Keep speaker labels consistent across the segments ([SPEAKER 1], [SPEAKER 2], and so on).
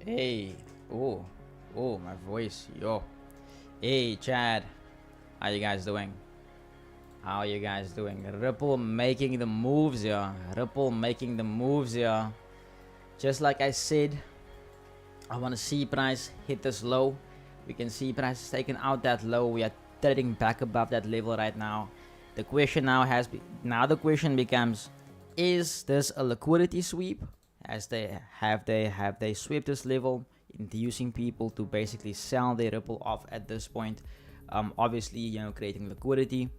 [SPEAKER 1] Hey, my voice, yo. Hey, Chad, how you guys doing? How you guys doing? Ripple making the moves, yeah. Ripple making the moves, yeah. Just like I said, I want to see price hit this low. We can see price is taking out that low. We are trading back above that level right now. The question now the question becomes, is this a liquidity sweep? As they have they swept this level, inducing people to basically sell their Ripple off at this point, obviously creating liquidity,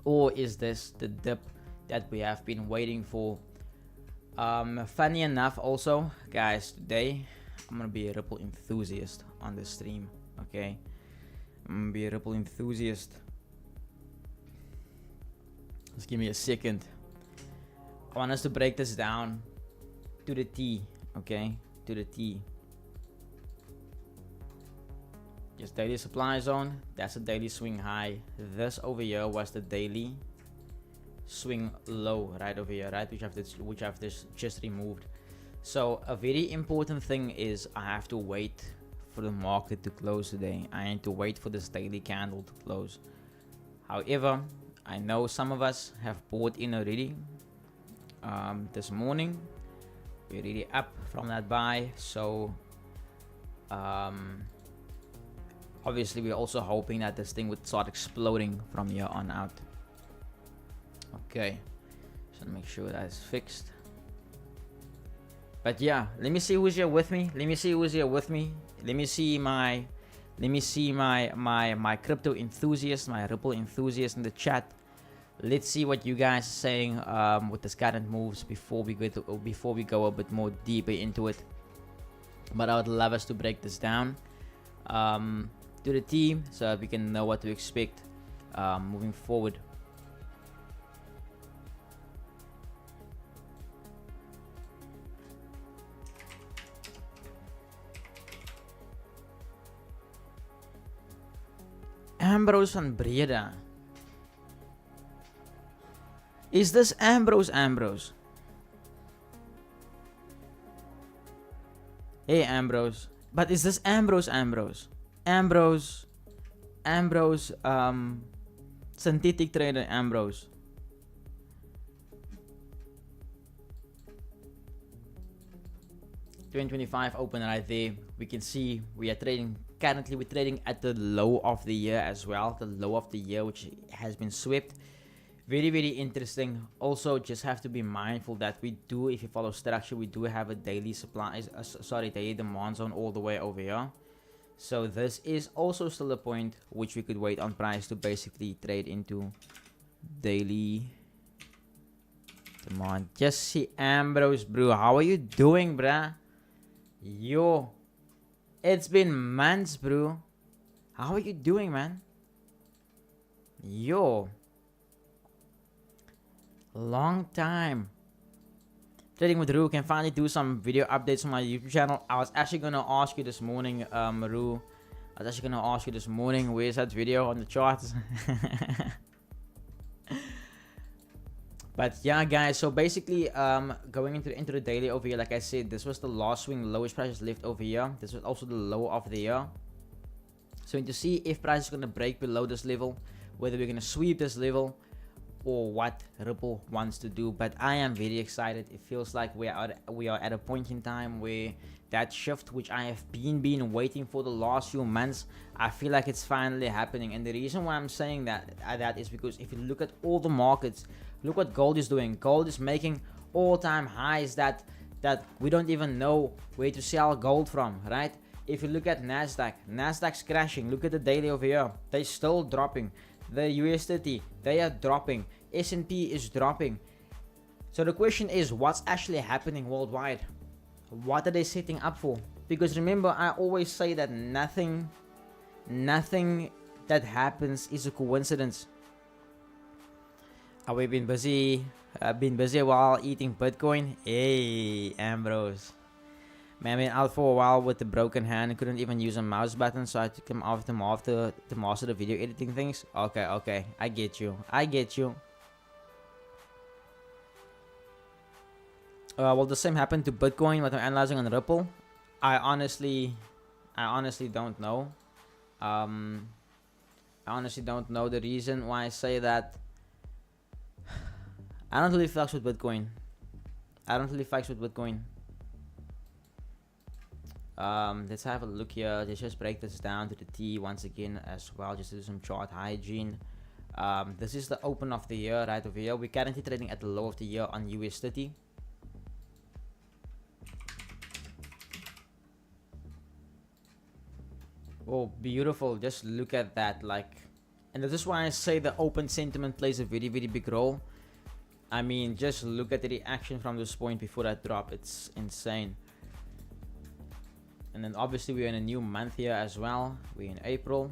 [SPEAKER 1] or is this the dip that we have been waiting for? Funny enough, also guys, today I'm gonna be a Ripple enthusiast on the stream. Okay, I'm gonna be a Ripple enthusiast. Just give me a second. I want us to break this down to the T, okay? To the T. Just daily supply zone, that's a daily swing high. This over here was the daily swing low right over here, right? Which I've just removed. So a very important thing is I have to wait for the market to close today. I need to wait for this daily candle to close. However, I know some of us have bought in already this morning. We're really up from that buy, so obviously we're also hoping that this thing would start exploding from here on out. Okay, so make sure that's fixed. But yeah, let me see who's here with me. Let me see my crypto enthusiast, my Ripple enthusiast in the chat. Let's see what you guys are saying with this current moves before we go a bit more deeper into it. But I would love us to break this down to the team so that we can know what to expect moving forward. Ambrose van Breda. Is this Ambrose? Hey Ambrose. But is this Ambrose? Ambrose, synthetic trader Ambrose. $20.25 open right there. We can see we are trading. Currently, we're trading at the low of the year as well. The low of the year, which has been swept. Very, very interesting. Also, just have to be mindful that we do, if you follow structure, we do have a daily supply, daily demand zone all the way over here. So this is also still a point which we could wait on price to basically trade into daily demand. Just see Ambrose, bro. How are you doing, bruh? Yo, it's been months, bro. How are you doing, man? Yo, long time. Trading with Rue, can finally do some video updates on my YouTube channel. I was actually gonna ask you this morning, Rue. Where's that video on the charts? But yeah, guys, so basically going into the daily over here, like I said, this was the last swing lowest prices left over here. This was also the low of the year. So to see if price is going to break below this level, whether we're going to sweep this level or what Ripple wants to do. But I am very excited. It feels like we are at a point in time where that shift, which I have been waiting for the last few months, I feel like it's finally happening. And the reason why I'm saying that is because if you look at all the markets, look what gold is doing. Gold is making all-time highs that we don't even know where to sell gold from, right? If you look at Nasdaq's crashing. Look at the daily over here. They're still dropping. The US30, they are dropping. S&P is dropping. So the question is, what's actually happening worldwide? What are they setting up for? Because remember, I always say that nothing that happens is a coincidence. We've been busy. I've been busy while eating Bitcoin. Hey, Ambrose. Man, I've been out for a while with the broken hand. I couldn't even use a mouse button, so I had to come off to master the video editing things. Okay. I get you. Well, the same happened to Bitcoin, what I'm analyzing on Ripple. I honestly don't know. I honestly don't know the reason why I say that. I don't really fucks with Bitcoin. Let's have a look here. Let's just break this down to the T once again as well, just to do some chart hygiene. This is the open of the year right over here. We're currently trading at the low of the year on US30. Oh, beautiful. Just look at that. Like, and this is why I say the open sentiment plays a very, very big role. I mean, just look at the reaction from this point before that drop. It's insane. And then obviously we're in a new month here as well. We're in April.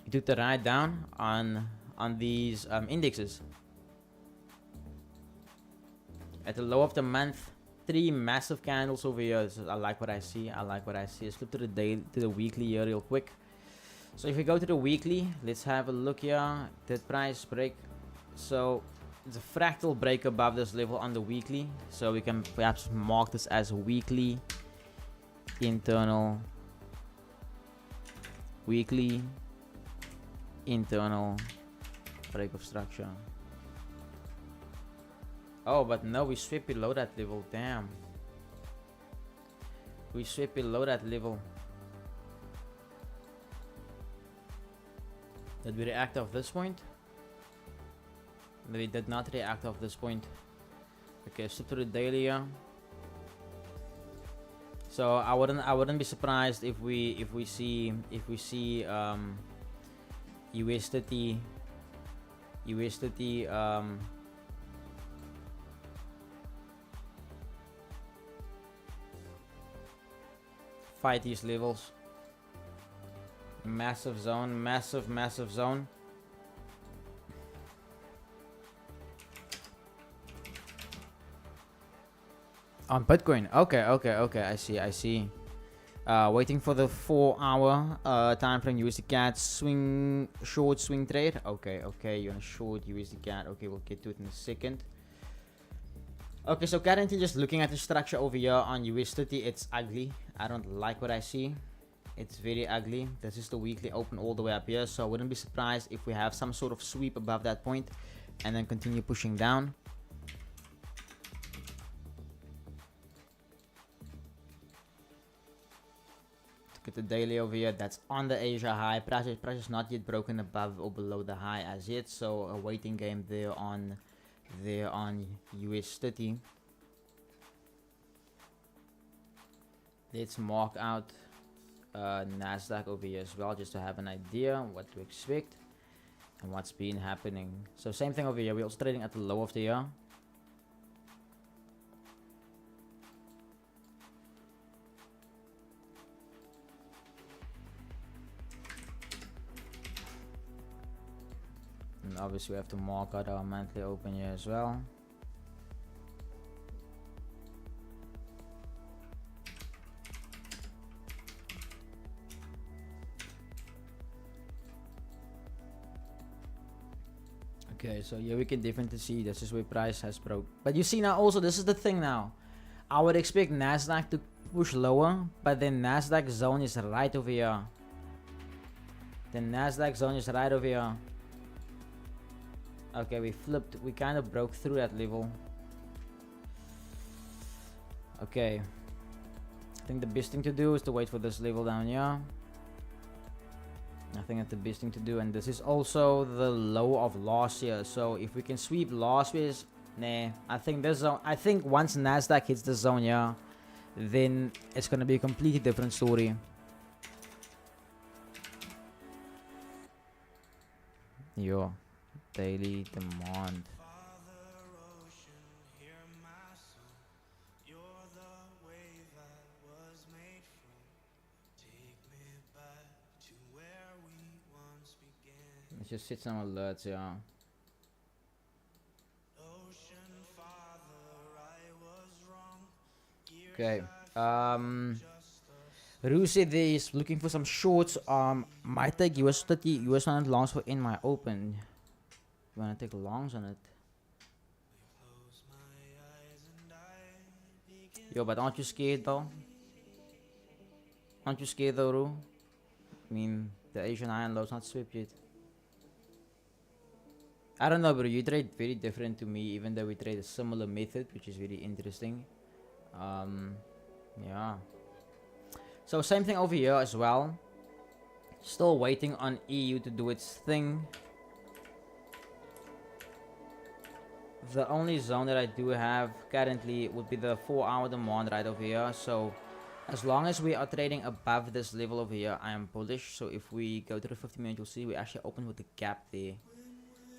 [SPEAKER 1] We took the ride down on these indexes. At the low of the month, 3 massive candles over here. So I like what I see. Let's flip to the day, to the weekly here real quick. So if we go to the weekly, let's have a look here. That price break. So it's a fractal break above this level on the weekly. So we can perhaps mark this as weekly internal break of structure. Oh, but no, we swept below that level. Damn. We swept below that level. Did we react off this point? We did not react off this point. Okay, so to the daily here. So I wouldn't be surprised if we see US30 fight these levels. Massive zone, massive zone. On Bitcoin. Okay. I see. Waiting for the 4-hour time frame USD CAD short swing trade. Okay. You're on a short USD CAD. Okay, we'll get to it in a second. Okay, so currently just looking at the structure over here on US30, it's ugly. I don't like what I see. It's very ugly. This is the weekly open all the way up here, so I wouldn't be surprised if we have some sort of sweep above that point and then continue pushing down. Look at the daily over here. That's on the Asia high. Price is not yet broken above or below the high as yet, so a waiting game there on US30. Let's mark out Nasdaq over here as well, just to have an idea what to expect and what's been happening. So same thing over here. We're also trading at the low of the year. And obviously we have to mark out our monthly open here as well. Okay, so here we can definitely see this is where price has broke. But you see now also, this is the thing now. I would expect Nasdaq to push lower, but then Nasdaq zone is right over here. Okay, we flipped. We kind of broke through that level. Okay. I think the best thing to do is to wait for this level down here. I think that's the best thing to do, and this is also the low of last year. So if we can sweep last year's, I think this zone. I think once Nasdaq hits the zone here, then it's gonna be a completely different story. Yo, daily demand. Let's just set some alerts, yeah. Okay. Rue said he's looking for some shorts. Might take US 30 US 100 longs for in my open. You wanna take longs on it? Yo, but aren't you scared though? Aren't you scared though, Rue? I mean, the Asian high and low's not swept yet. I don't know, bro. You trade very different to me, even though we trade a similar method, which is very interesting. Yeah. So same thing over here as well. Still waiting on EU to do its thing. The only zone that I do have currently would be the 4-hour demand right over here. So as long as we are trading above this level over here, I am bullish. So if we go to the 50-minute, you'll see we actually open with a gap there.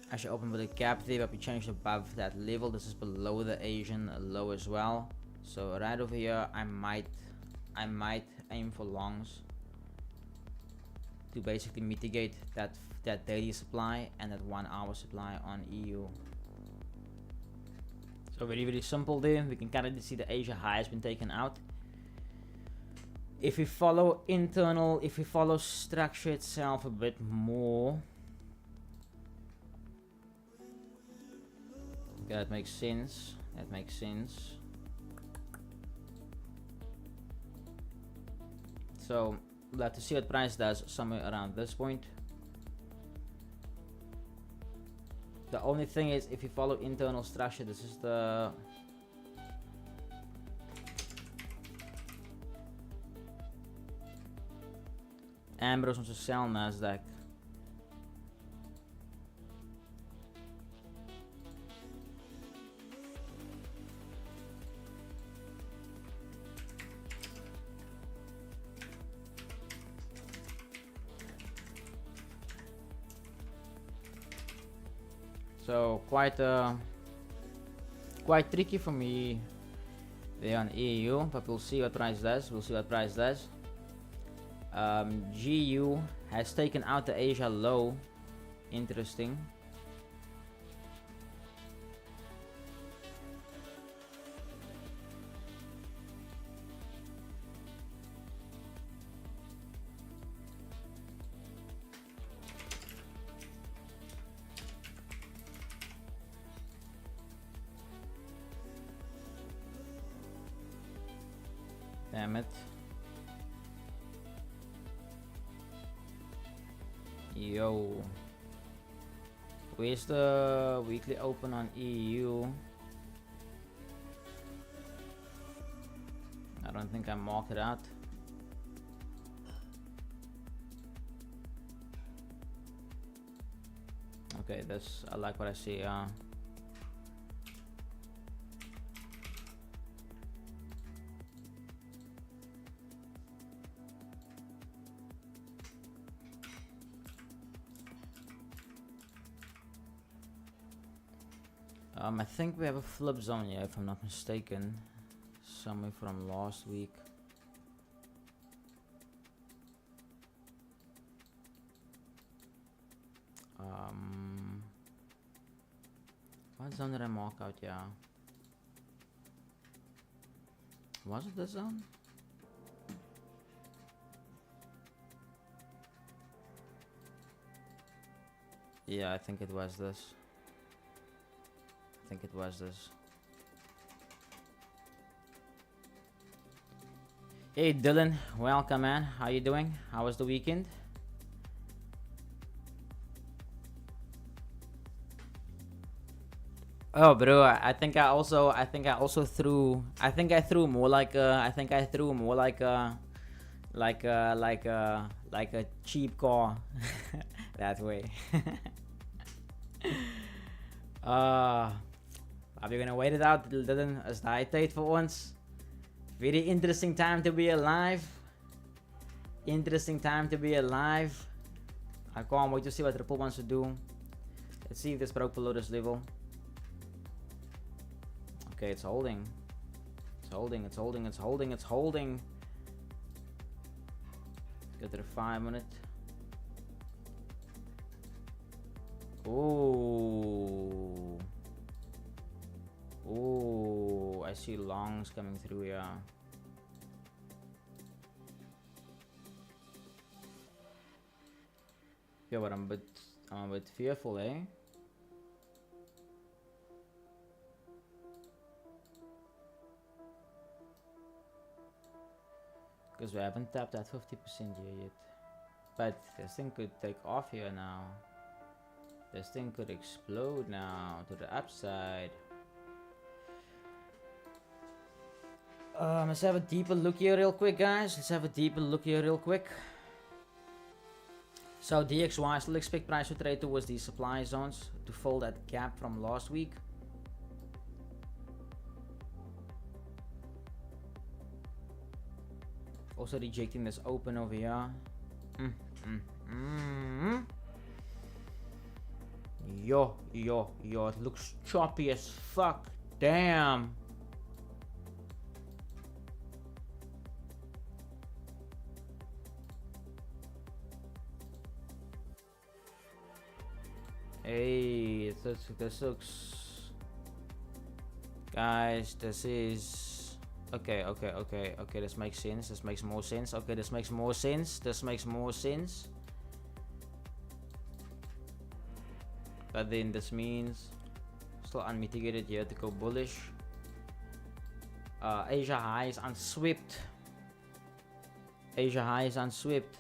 [SPEAKER 1] But we changed above that level. This is below the Asian low as well. So right over here, I might aim for longs to basically mitigate that daily supply and that 1-hour supply on EU. So very simple there. We can currently see the Asia high has been taken out. If we follow structure itself a bit more, okay, that makes sense. So we'll have to see what price does somewhere around this point. The only thing is, if you follow internal structure, this is the Ambrose wants to sell Nasdaq. So quite tricky for me there on EU, but we'll see what price does. GU has taken out the Asia low. Interesting. Damn it. Yo. Where's the weekly open on EU? I don't think I marked it out. Okay, I like what I see. I think we have a flip zone here, if I'm not mistaken, somewhere from last week. What zone did I mark out? Yeah, was it this zone? Yeah, I think it was this. Hey Dylan, welcome man. How you doing? How was the weekend? Oh bro, I think I threw more like a cheap car that way. Are we gonna wait it out Dylan, as the tijd for once? Very interesting time to be alive. I can't wait to see what Ripple wants to do. Let's see if this broke below this level. Okay, it's holding. Go to the 5-minute. Ooh, I see longs coming through here. Yeah, but I'm a bit fearful, eh? Because we haven't tapped that 50% here yet. But this thing could take off here now. This thing could explode now to the upside. Let's have a deeper look here real quick, guys. Let's have a deeper look here real quick. So DXY, I still expect price to trade towards these supply zones to fill that gap from last week. Also rejecting this open over here. Yo, it looks choppy as fuck. Damn. Hey, this looks... Guys, this is... Okay, this makes sense. This makes more sense. Okay, this makes more sense. This makes more sense. But then this means still unmitigated here to go bullish. Asia high is unswept. Asia high is unswept.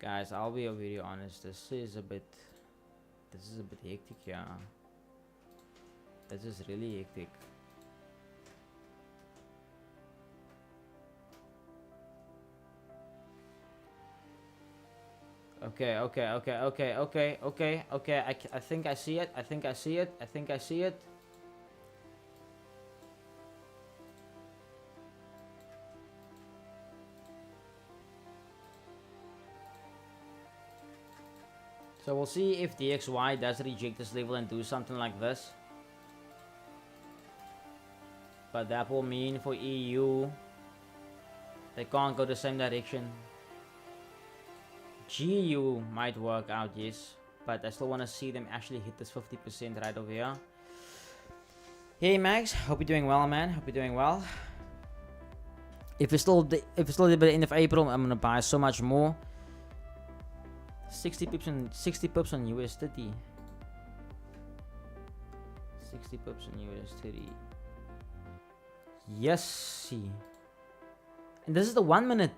[SPEAKER 1] Guys, I'll be very honest. This is a bit hectic, yeah. This is really hectic. Okay. I think I see it. So we'll see if DXY does reject this level and do something like this. But that will mean for EU, they can't go the same direction. GU might work out, yes. But I still want to see them actually hit this 50% right over here. Hey Max, hope you're doing well, man. Hope you're doing well. If it's still by the end of April, I'm gonna buy so much more. 60 pips on USD. 60 pips on USD. Yes, see. And this is the 1 minute.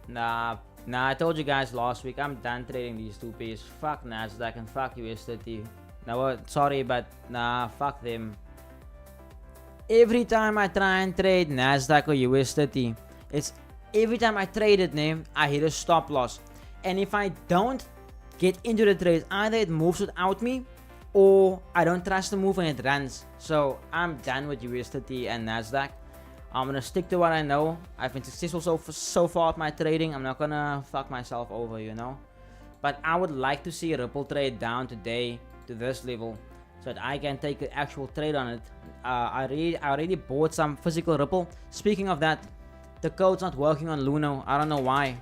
[SPEAKER 1] Nah, I told you guys last week, I'm done trading these two pairs. Fuck Nasdaq and fuck USD. Now, sorry, but nah, fuck them. Every time I try and trade Nasdaq or USD, it's every time I trade it, I hit a stop loss. And if I don't get into the trade, either it moves without me, or I don't trust the move and it runs. So I'm done with USD and Nasdaq. I'm gonna stick to what I know. I've been successful so far at my trading. I'm not gonna fuck myself over, you know. But I would like to see Ripple trade down today to this level, so that I can take an actual trade on it. I already bought some physical Ripple. Speaking of that, the code's not working on Luno. I don't know why.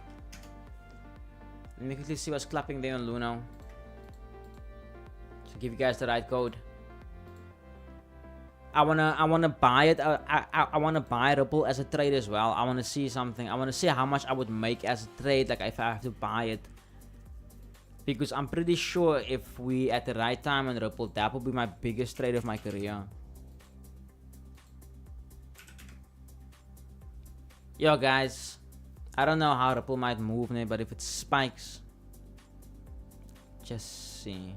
[SPEAKER 1] Let me quickly see what's clapping there on Luno, to give you guys the right code. I wanna buy it. I wanna buy Ripple as a trade as well. I wanna see something. I wanna see how much I would make as a trade, like if I have to buy it. Because I'm pretty sure if we at the right time on Ripple, that will be my biggest trade of my career. Yo guys, I don't know how Ripple might move, but if it spikes, just see.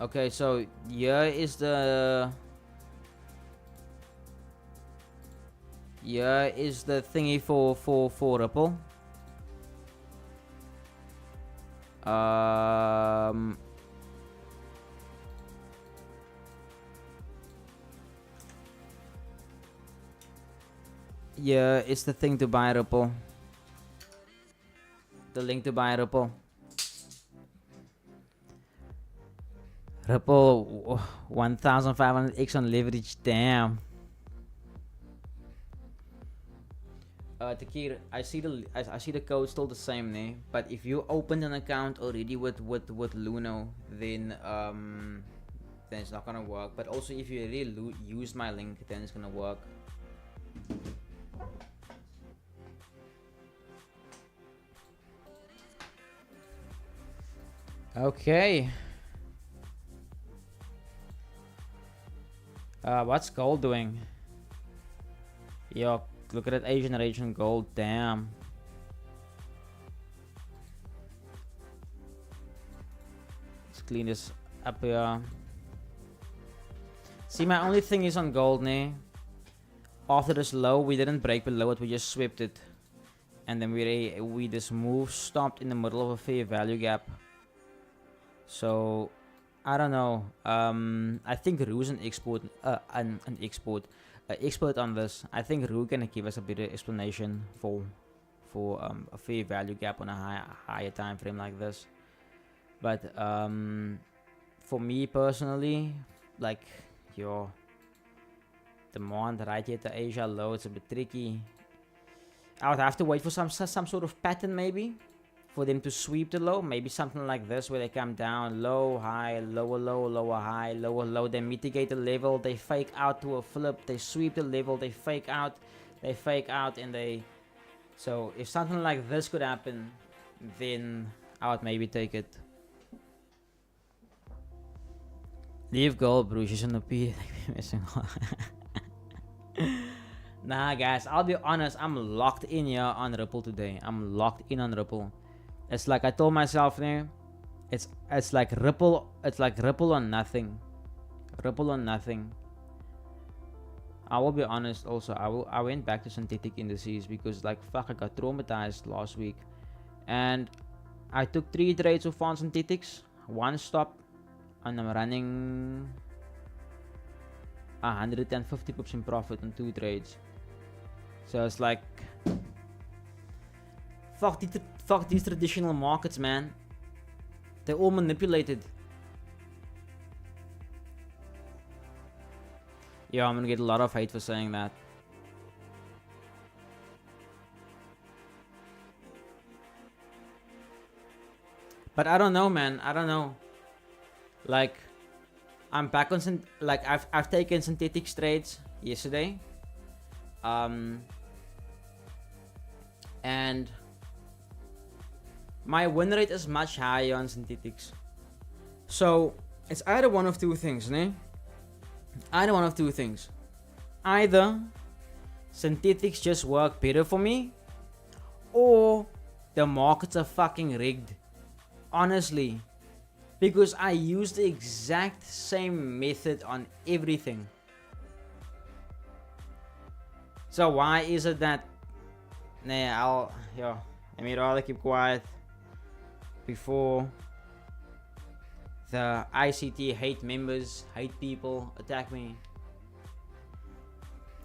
[SPEAKER 1] Okay, so here is the thingy for Ripple. Yeah, it's the thing to buy Ripple. The link to buy Ripple. Ripple 1500x on leverage. Damn. Takir, I see the code still the same, ne? But if you opened an account already with Luno, then it's not gonna work. But also if you really use my link, then it's gonna work. Okay. What's gold doing? Yo, look at that Asian gold. Damn. Let's clean this up here. See, my only thing is on gold, ne? After this low, we didn't break below it. We just swept it, and then we just moved, stopped in the middle of a fair value gap. So I don't know. I think Ru's an expert on this. I think Ru can give us a better explanation for a fair value gap on a higher time frame like this. But for me personally, like your demand right here at the Asia low, it's a bit tricky. I would have to wait for some sort of pattern maybe, for them to sweep the low, maybe something like this where they come down low, high, lower low, lower high, lower low, they mitigate the level, they fake out to a flip, they sweep the level, they fake out, and they... So if something like this could happen, then I would maybe take it. Leave gold, bro, she's on the P. Nah guys, I'll be honest, I'm locked in here on Ripple today. I'm locked in on Ripple. It's like I told myself there, it's like Ripple on nothing. Ripple on nothing. I will be honest also, I went back to synthetic indices because like fuck, I got traumatized last week. And I took 3 trades so far on synthetics, 1 stop, and I'm running 150 pips in profit on 2 trades. So it's like fuck these traditional markets, man. They're all manipulated. Yeah, I'm gonna get a lot of hate for saying that. But I don't know, man. I don't know. Like, I'm back on I've taken synthetic trades yesterday. And my win rate is much higher on synthetics. So it's either one of two things, ne? Either one of two things. Either synthetics just work better for me, or the markets are fucking rigged. Honestly. Because I use the exact same method on everything. So why is it that... Nah, let me rather keep quiet before the ICT hate members, hate people, attack me.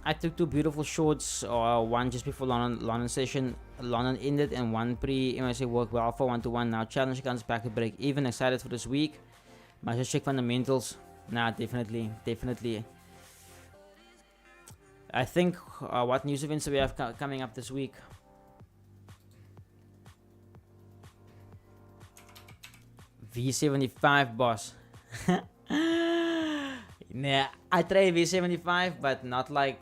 [SPEAKER 1] I took 2 beautiful shorts, one just before London session. London ended, and one pre-MSA worked well for 1-to-1. Now challenge comes back to break even. Excited for this week. Must just check fundamentals. Nah, definitely. I think what news events do we have coming up this week? V75, boss. Nah, I try V75, but not like...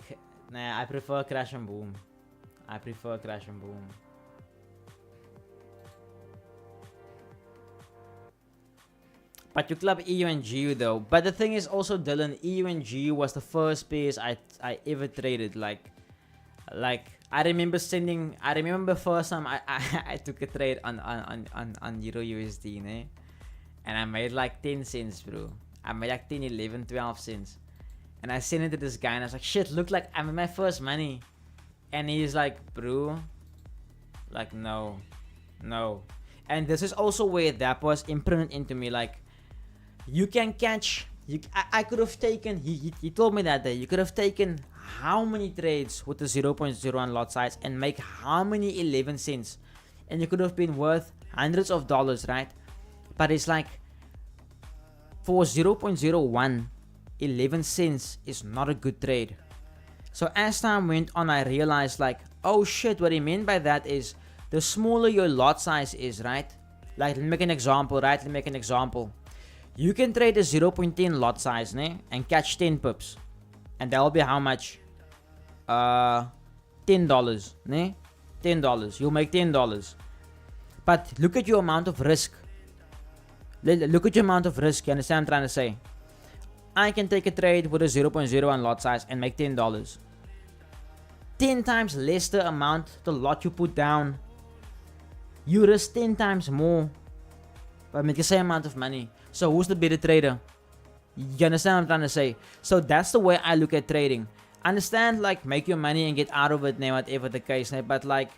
[SPEAKER 1] Nah, I prefer Crash and Boom. But you club EU and GU though. But the thing is also, Dylan, EU and GU was the first pairs I ever traded. Like I remember first time I took a trade on Euro USD, ne? And I made like 10 cents, bro. I made like 10, 11, 12 cents. And I sent it to this guy and I was like, shit, look like I'm in my first money. And he's like, bro, like, no. And this is also where that was imprinted into me. Like, you can catch, I could have taken, he told me that day, you could have taken how many trades with the 0.01 lot size and make how many 11 cents. And you could have been worth hundreds of dollars, right? But it's like, for 0.01, 11 cents is not a good trade. So as time went on, I realized like, oh shit, what he meant by that is the smaller your lot size is, right? Like, let me make an example, right? Let me make an example. You can trade a 0.10 lot size, ne? And catch 10 pips. And that will be how much? $10, ne? $10. You'll make $10. But look at your amount of risk. Look at your amount of risk. You understand what I'm trying to say? I can take a trade with a 0.01 lot size and make $10. 10 times less the amount, the lot you put down. You risk 10 times more, but make the same amount of money. So who's the better trader? You understand what I'm trying to say? So that's the way I look at trading. Understand, like, make your money and get out of it, whatever the case. But like,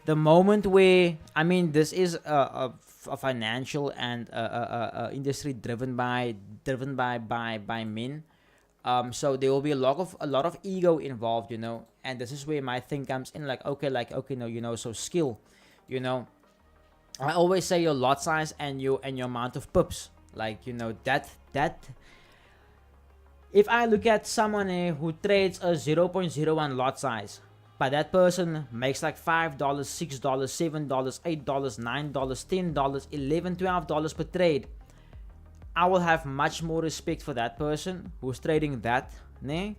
[SPEAKER 1] the moment where, I mean, this is a financial and industry driven by men. So there will be a lot of ego involved, you know, and this is where my thing comes in. Like, okay, no, you know, so skill, you know. I always say your lot size and your amount of pips. Like, you know, that if I look at someone who trades a 0.01 lot size, but that person makes like $5, $6, $7, $8, $9, $10, $11, $12 per trade, I will have much more respect for that person who's trading that,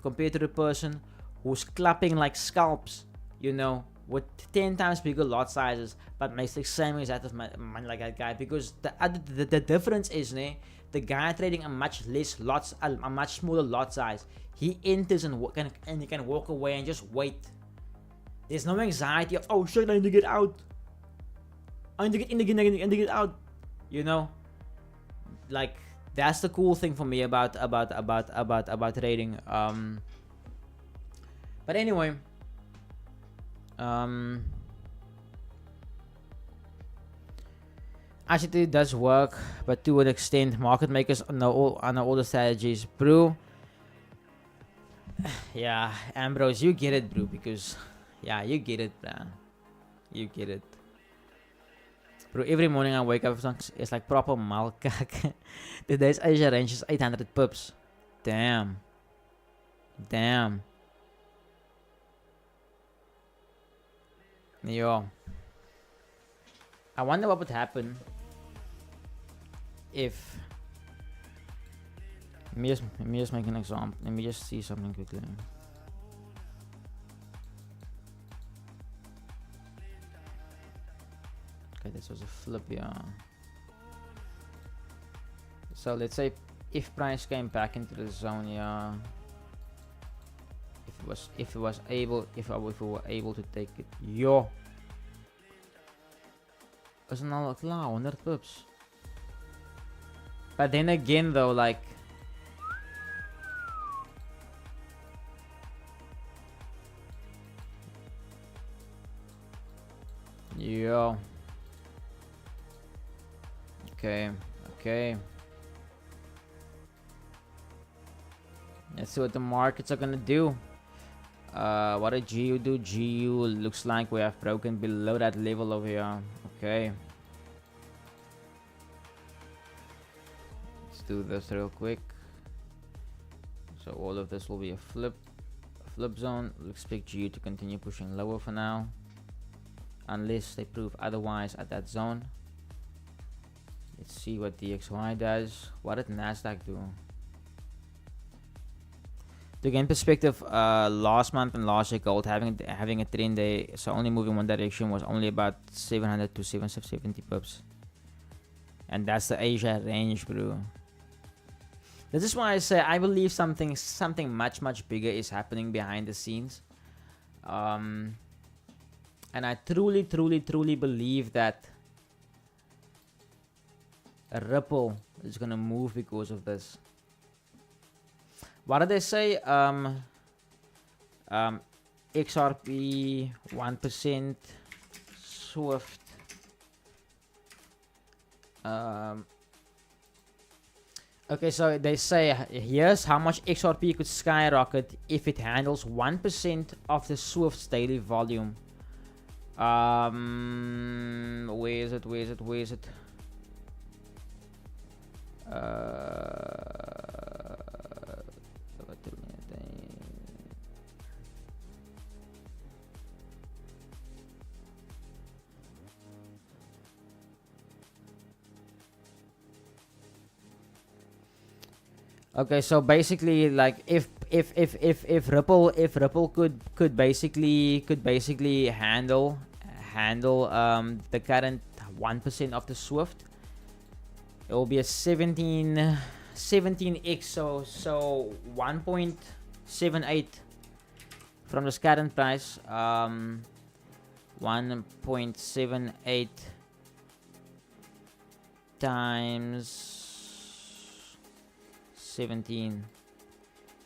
[SPEAKER 1] compared to the person who's clapping like scalps, you know, with 10 times bigger lot sizes, but makes the same exact of money like that guy. Because the difference is, the guy trading a much smaller lot size, he enters and he can walk away and just wait. There's no anxiety of, oh shit, I need to get out. I need to get in again, I need to get out. You know, like, that's the cool thing for me about trading. But anyway, actually it does work, but to an extent. Market makers know all the strategies, bro. Yeah, Ambrose, you get it, bro, because yeah, you get it, man. You get it. Bro, every morning I wake up, it's like proper malkak. Today's Asia range is 800 pips. Damn. Yo. I wonder what would happen if... Let me just make an example. Let me just see something quickly. Okay, this was a flip, yeah. So let's say if price came back into the zone, yeah. If we were able to take it, yo. Is nou klaar, 100 pips. But then again though, like, yo. Okay. Let's see what the markets are gonna do. What did GU do? GU looks like we have broken below that level over here. Okay. Let's do this real quick. So all of this will be a flip zone. We'll expect GU to continue pushing lower for now, unless they prove otherwise at that zone. Let's see what DXY does. What did Nasdaq do? To gain perspective, last month and last year, gold having a trend day, so only moving one direction, was only about 700 to 770 pips, and that's the Asia range, bro. This is why I say I believe something much bigger is happening behind the scenes, and I truly believe that a Ripple is gonna move because of this. What did they say? XRP 1%, Swift. Okay, so they say here's how much XRP could skyrocket if it handles 1% of the Swift's daily volume. Where is it? Okay, so basically, like if Ripple could basically handle the current 1% of the Swift, it will be a 17x, so 1.78 from the current price, 1.78 times 17.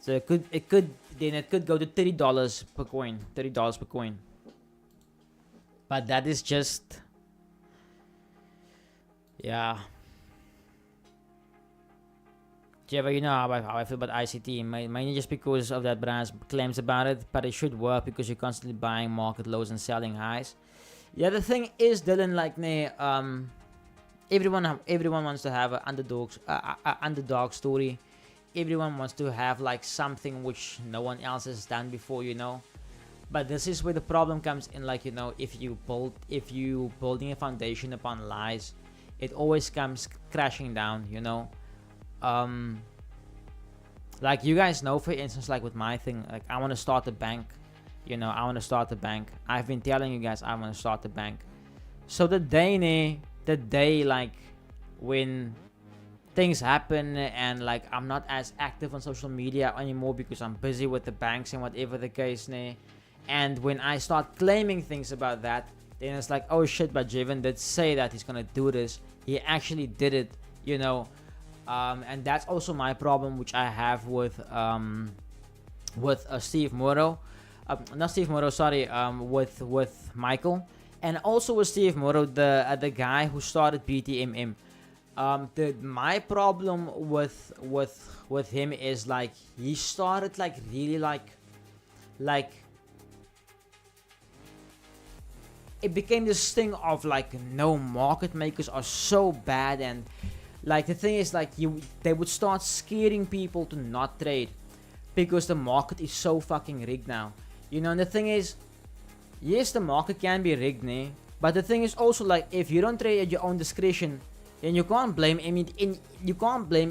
[SPEAKER 1] So it could go to $30 per coin. $30 per coin. But that is just, yeah. Jeff, you know how I feel about ICT. Mainly just because of that brand's claims about it, but it should work because you're constantly buying market lows and selling highs. Yeah, the thing is, Dylan, like, everyone wants to have an underdog story. Everyone wants to have like something which no one else has done before, you know. But this is where the problem comes in, like, you know, if you building a foundation upon lies, it always comes crashing down, you know. Like, you guys know, for instance, like with my thing, like, I want to start a bank, you know. I want to start a bank. I've been telling you guys I want to start a bank. So the day like when things happen and like I'm not as active on social media anymore because I'm busy with the banks and whatever the case, and when I start claiming things about that, then it's like, oh shit, but Jevon did say that he's gonna do this. He actually did it, you know. And that's also my problem, which I have with Steve Moro, not Steve Moro, sorry, with Michael, and also with Steve Moro, the guy who started BTMM. My problem with him is like he started like really like it became this thing of like, no, market makers are so bad, and like the thing is like they would start scaring people to not trade because the market is so fucking rigged now, you know. And the thing is, yes, the market can be rigged, but the thing is also like, if you don't trade at your own discretion, then you can't blame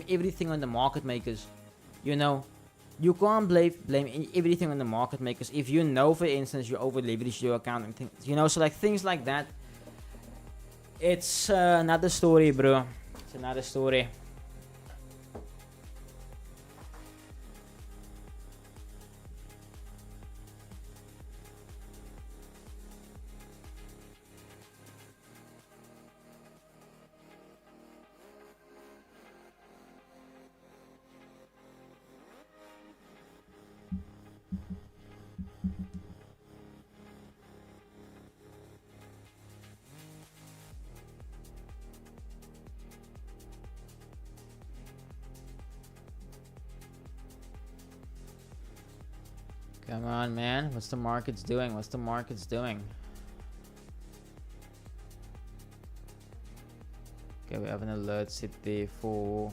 [SPEAKER 1] everything on the market makers, you know. You can't blame everything on the market makers if you know, for instance, you over leverage your account and things, you know. So like things like that, it's another story, bro. It's another story. Come on, man. What's the markets doing? What's the markets doing? Okay, we have an alert set there for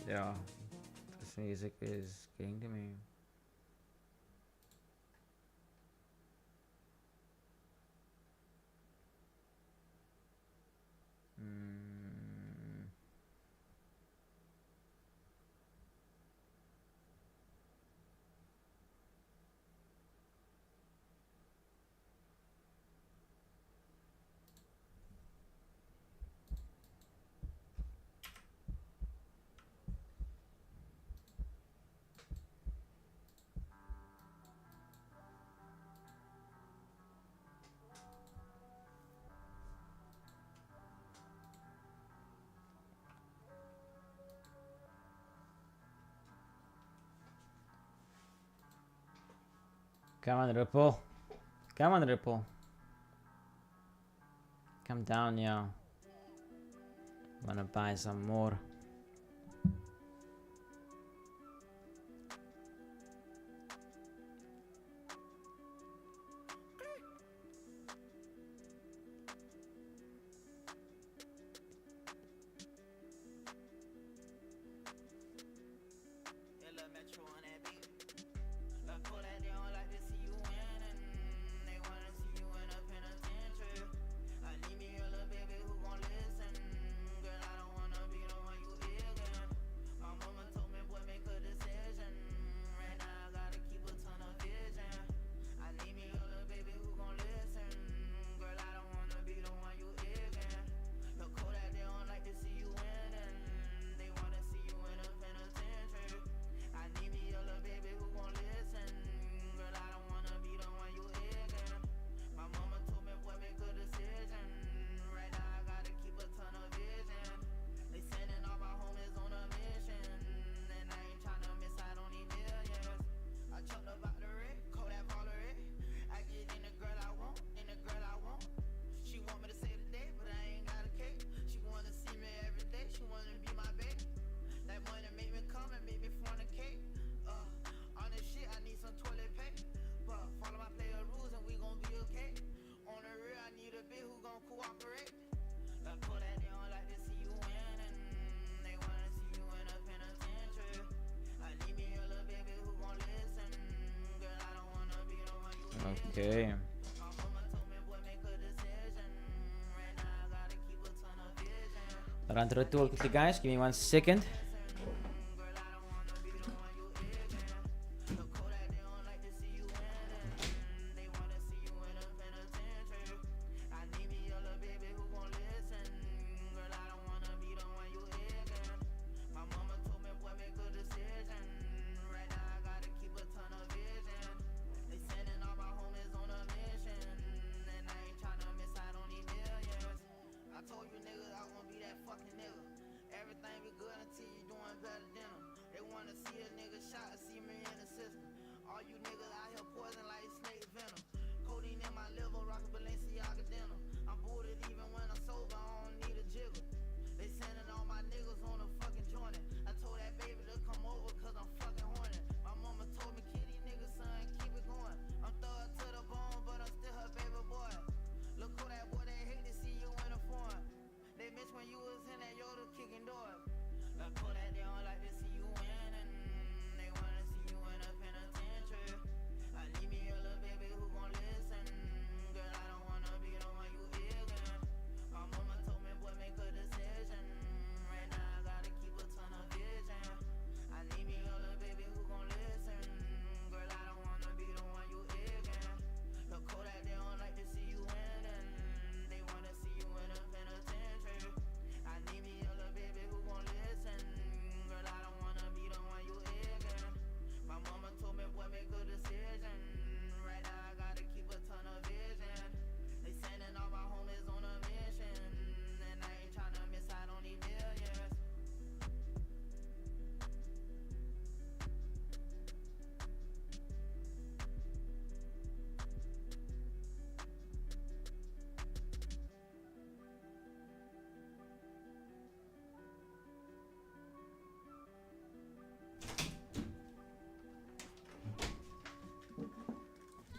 [SPEAKER 1] yeah. This music is getting to me. Come on, Ripple. Come on, Ripple. Come down, yeah. Wanna buy some more. Okay. Run through the tool quickly, guys. Give me 1 second.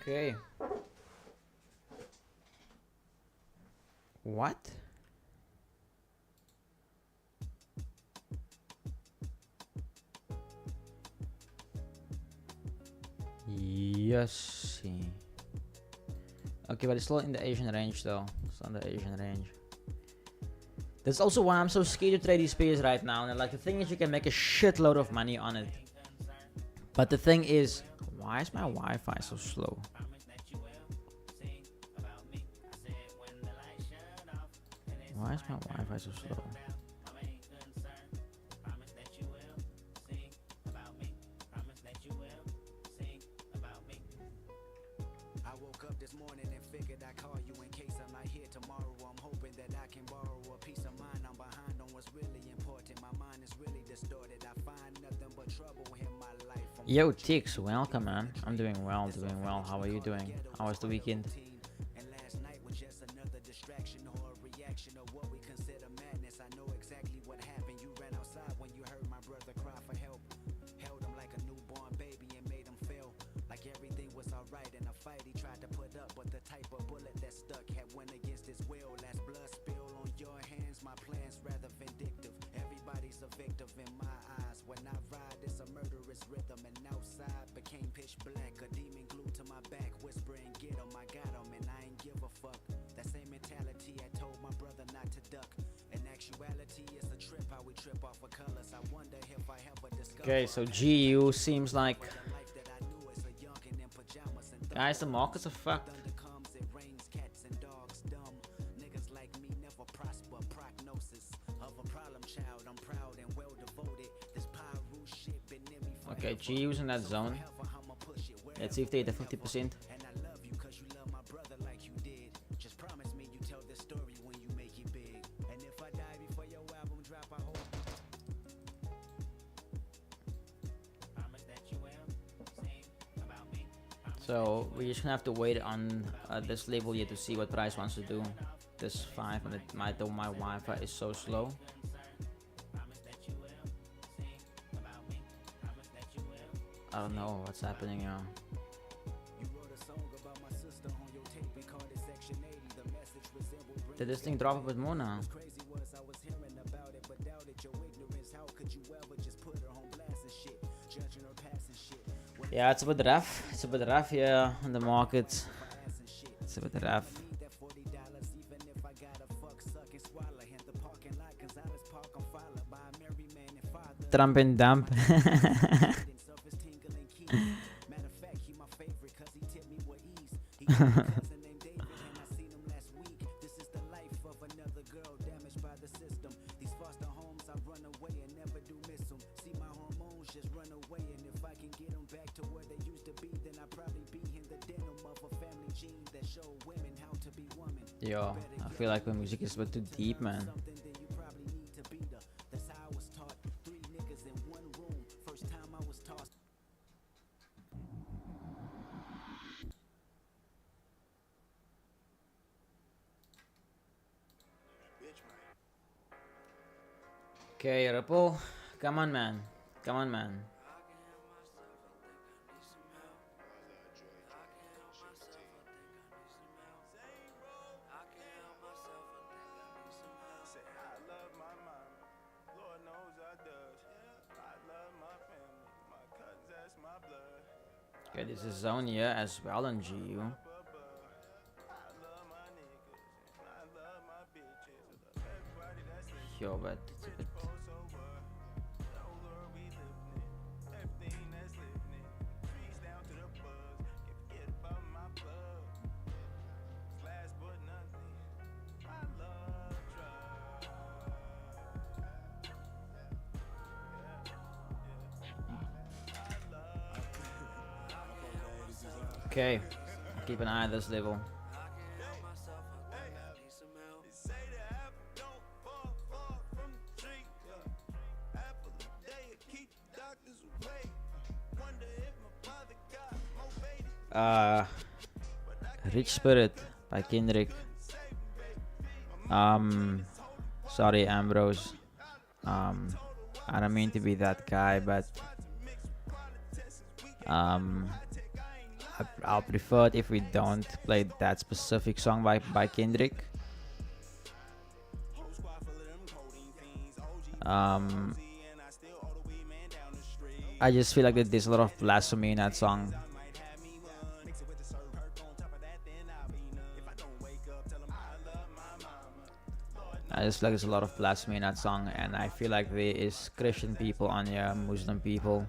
[SPEAKER 1] Okay. What? Yes. Okay, but it's still in the Asian range though. It's on the Asian range. That's also why I'm so scared to trade these pairs right now. And like the thing is, you can make a shitload of money on it. But the thing is, why is my Wi-Fi so slow? Why is my Wi-Fi so slow?
[SPEAKER 2] I woke up this morning and figured I'd call you in case I'm not here tomorrow. I'm hoping that I can borrow a piece of mind. I'm behind on what's really important. My mind is really distorted. I find nothing but trouble in my life.
[SPEAKER 1] Yo, Tix, welcome, man. I'm doing well, doing well. How are you doing? How was the weekend?
[SPEAKER 2] And last night was just another distraction or a reaction of what we consider madness. I know exactly what happened. You ran outside when you heard my brother cry for help. Held him like a newborn baby and made him feel like everything was alright in a fight he tried to put up. But the type of bullet that stuck had went against his will. Last blood spill on your hands. My plans rather vindictive. Everybody's a victim in my eyes. When I ride, it's a murderous rhythm. And outside became pitch black. A demon glued to my back, whispering, get him, I got him, and I ain't give a fuck. That same mentality I told my brother not to duck. In actuality, it's a trip how we trip off of colors. I wonder if I ever discover.
[SPEAKER 1] Okay, so GU seems like... Guys, the markets are fucked. Okay, GU's in that zone. Let's see if they hit the 50%. So we're just gonna have to wait on this level here to see what price wants to do. This 500, my Wi-Fi is so slow. I don't know what's happening now. Did this thing drop a bit more now? Yeah, it's a bit rough. It's a bit rough here on the market. It's a bit rough. Trump and dump. Yo, I feel like the music is a bit too deep, man. Okay, Ripple. Come on, man. Come on, man. Okay, this is Zonia as well on GU. Yo, but it's a bit... Okay, keep an eye on this level. Rich Spirit by Kendrick. Sorry, Ambrose. I don't mean to be that guy, but I'll prefer it if we don't play that specific song by Kendrick. I just feel like there's a lot of blasphemy in that song. I just feel like there's a lot of blasphemy in that song, and I feel like there is Christian people on here, Muslim people.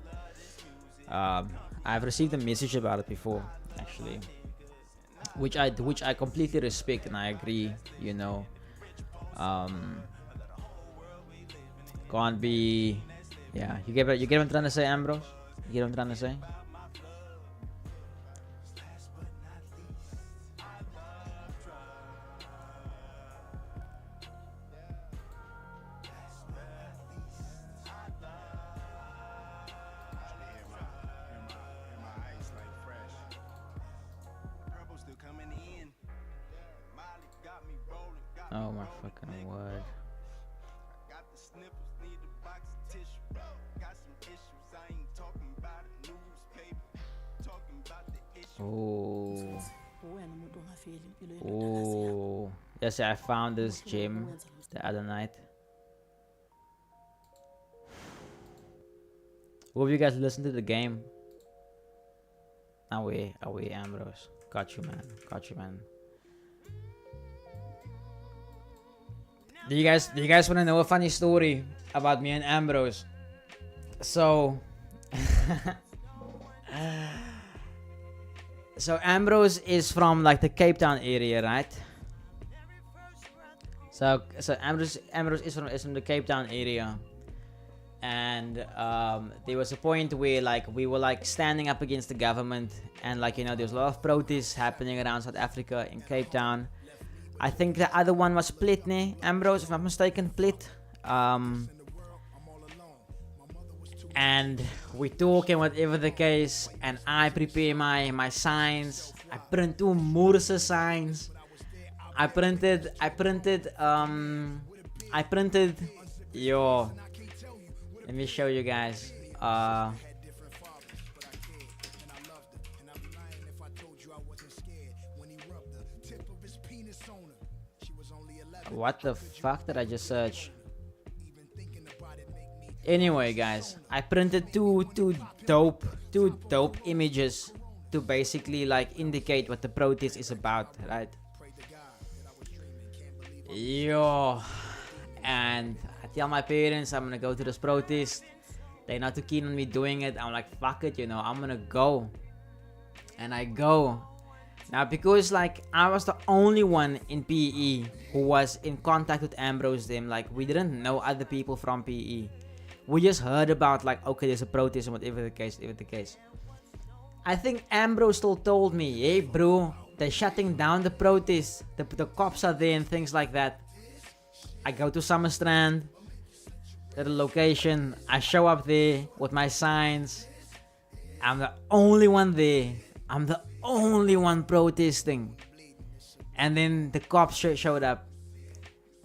[SPEAKER 1] I've received a message about it before, actually, which I completely respect and I agree. You know, can't be. Yeah, you get what I'm trying to say, Ambrose. You get what I'm trying to say. Oh my fucking word. Oh. Oh. Yes, I found this gem the other night. Who of you guys listen to the game? Away, Ambrose. Got you, man. Got you, man. Do you guys want to know a funny story about me and Ambrose? So so Ambrose is from like the Cape Town area, right? So Ambrose is from the Cape Town area, and there was a point where like we were like standing up against the government, and like, you know, there's a lot of protests happening around South Africa in Cape Town. I think the other one was Split, ne? Ambrose, if I'm not mistaken, Split. And we talk and whatever the case, and I prepare my signs. I print 2 Moorse signs. I printed, yo, let me show you guys. What the fuck did I just search? Anyway, guys, I printed two dope two dope images to basically like indicate what the protest is about, right? Yo, and I tell my parents I'm gonna go to this protest. They're not too keen on me doing it. I'm like, fuck it, I'm gonna go. And I go. Now, because like I was the only one in PE who was in contact with Ambrose them, like we didn't know other people from PE. We just heard about like, okay, there's a protest and whatever the case. I think Ambrose still told me, hey bro, they're shutting down the protest. The cops are there and things like that. I go to Summerstrand, to the location. I show up there with my signs. I'm the only one there. I'm the only one protesting. And then the cops showed up.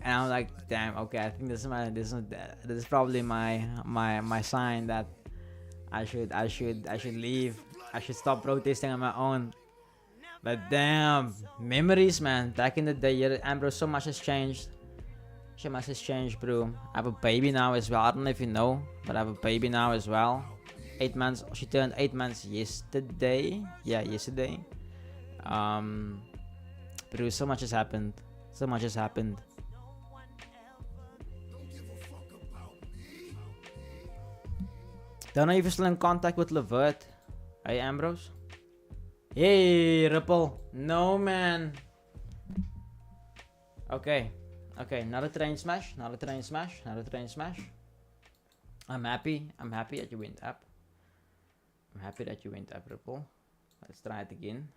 [SPEAKER 1] And I'm like, damn, okay, I think this is probably my sign that I should leave. I should stop protesting on my own. But damn, memories, man. Back in the day, Ambrose, so much has changed. So much has changed, bro. I have a baby now as well. I don't know if you know, but I have a baby now as well. 8 months. She turned 8 months yesterday. Yeah, yesterday. Bro, so much has happened. So much has happened. Don't know if you're still in contact with Levert. Hey, Ambrose. Hey, Ripple. No, man. Okay. Okay, not a train smash. Not a train smash. Not a train smash. I'm happy. I'm happy that you went up. I'm happy that you went up, Ripple. Let's try it again.